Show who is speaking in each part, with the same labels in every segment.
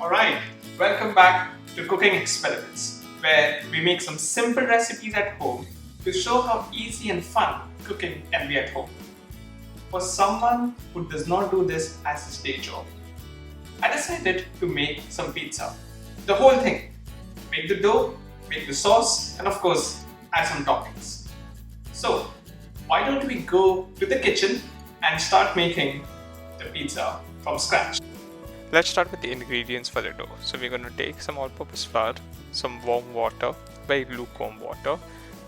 Speaker 1: Alright, welcome back to Cooking Experiments, where we make some simple recipes at home to show how easy and fun cooking can be at home. For someone who does not do this as his day job, I decided to make some pizza. The whole thing. Make the dough, make the sauce, and of course, add some toppings. So, why don't we go to the kitchen and start making the pizza from scratch?
Speaker 2: Let's start with the ingredients for the dough. So we're going to take some all-purpose flour, some warm water, very lukewarm water.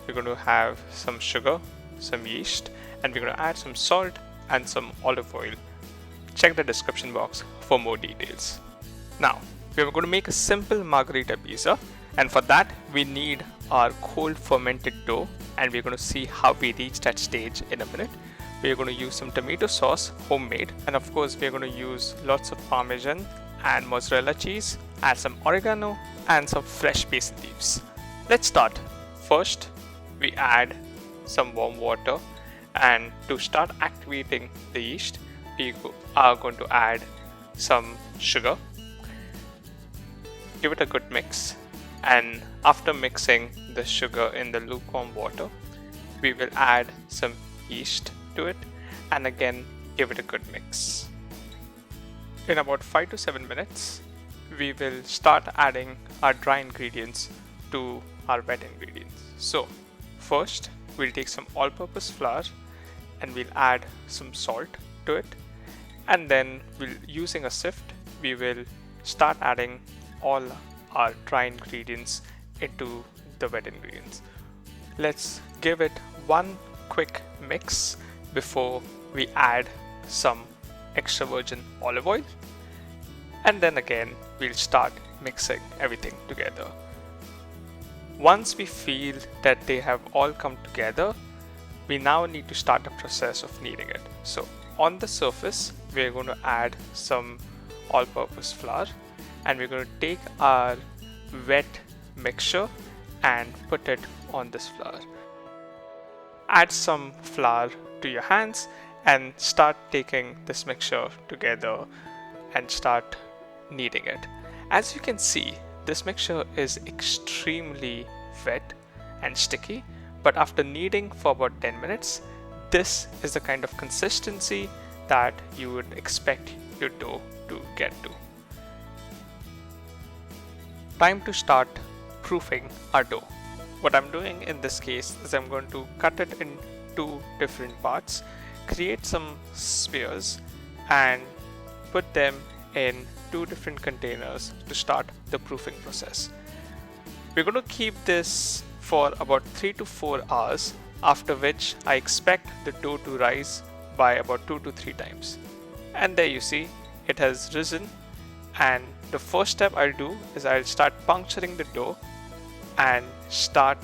Speaker 2: We're going to have some sugar, some yeast, and we're going to add some salt and some olive oil. Check the description box for more details. Now, we're going to make a simple margherita pizza, and for that we need our cold fermented dough, and we're going to see how we reach that stage in a minute. We're going to use some tomato sauce, homemade, and of course we're going to use lots of Parmesan and Mozzarella cheese, add some oregano and some fresh basil leaves. Let's start. First, we add some warm water, and to start activating the yeast, we are going to add some sugar. Give it a good mix, and after mixing the sugar in the lukewarm water, we will add some yeast to it, and again give it a good mix. In about 5 to 7 minutes, we will start adding our dry ingredients to our wet ingredients. So first we'll take some all-purpose flour and we'll add some salt to it, and then using a sift we will start adding all our dry ingredients into the wet ingredients. Let's give it one quick mix before we add some extra virgin olive oil, and then again we'll start mixing everything together. Once we feel that they have all come together, we now need to start the process of kneading it. So on the surface we're going to add some all-purpose flour, and we're going to take our wet mixture and put it on this flour. Add some flour to your hands and start taking this mixture together and start kneading it. As you can see, this mixture is extremely wet and sticky, but after kneading for about 10 minutes, this is the kind of consistency that you would expect your dough to get to. Time to start proofing our dough. What I'm doing in this case is I'm going to cut it in two different parts, create some spheres, and put them in two different containers to start the proofing process. We're going to keep this for about 3 to 4 hours, after which I expect the dough to rise by about 2 to 3 times. And there you see, it has risen, and the first step I'll do is I'll start puncturing the dough and start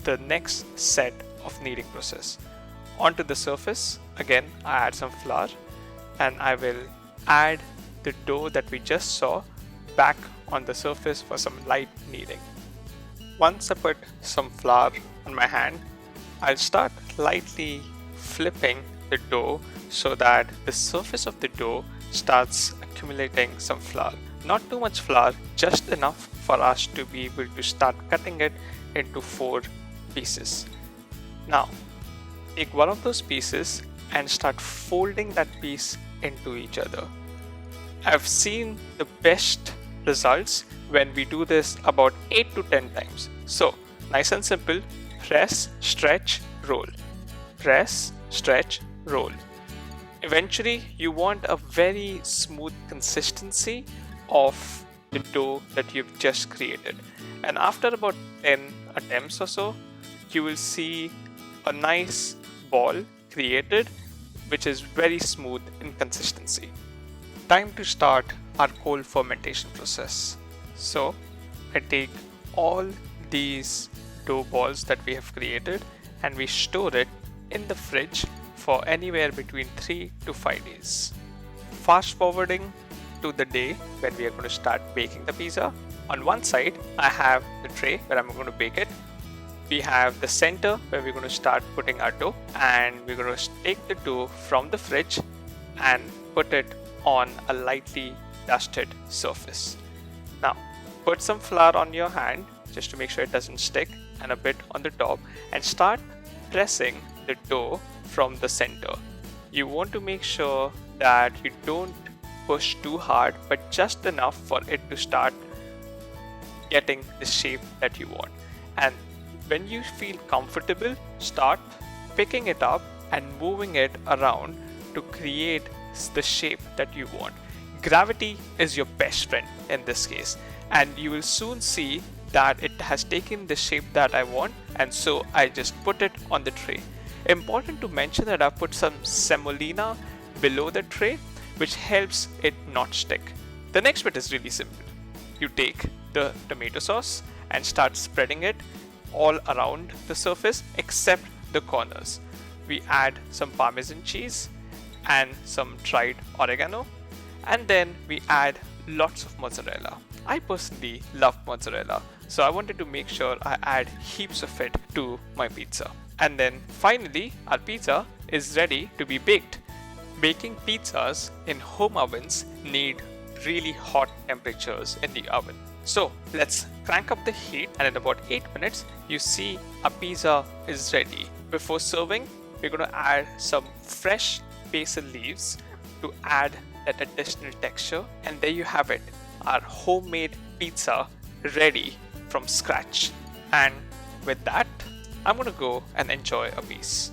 Speaker 2: the next set of kneading process. Onto the surface, again I add some flour, and I will add the dough that we just saw back on the surface for some light kneading. Once I put some flour on my hand, I'll start lightly flipping the dough so that the surface of the dough starts accumulating some flour. Not too much flour, just enough for us to be able to start cutting it into 4 pieces. Now, take one of those pieces and start folding that piece into each other. I've seen the best results when we do this about 8 to 10 times. So, nice and simple, press, stretch, roll. Press, stretch, roll. Eventually, you want a very smooth consistency of the dough that you've just created, and after about 10 attempts or so, you will see a nice ball created which is very smooth in consistency. Time to start our cold fermentation process. So I take all these dough balls that we have created and we store it in the fridge for anywhere between 3 to 5 days. Fast forwarding to the day when we are going to start baking the pizza. On one side, I have the tray where I'm going to bake it. We have the center where we're going to start putting our dough, and we're going to take the dough from the fridge and put it on a lightly dusted surface. Now, put some flour on your hand just to make sure it doesn't stick, and a bit on the top, and start pressing the dough from the center. You want to make sure that you don't push too hard, but just enough for it to start getting the shape that you want. And when you feel comfortable, start picking it up and moving it around to create the shape that you want. Gravity is your best friend in this case, and you will soon see that it has taken the shape that I want, and so I just put it on the tray. Important to mention that I put some semolina below the tray, which helps it not stick. The next bit is really simple. You take the tomato sauce and start spreading it all around the surface except the corners. We add some Parmesan cheese and some dried oregano, and then we add lots of mozzarella. I personally love mozzarella, so I wanted to make sure I add heaps of it to my pizza. And then finally, our pizza is ready to be baked. Baking pizzas in home ovens need really hot temperatures in the oven. So let's crank up the heat, and in about 8 minutes, you see our pizza is ready. Before serving, we're going to add some fresh basil leaves to add that additional texture, and there you have it, our homemade pizza ready from scratch. And with that, I'm going to go and enjoy a piece.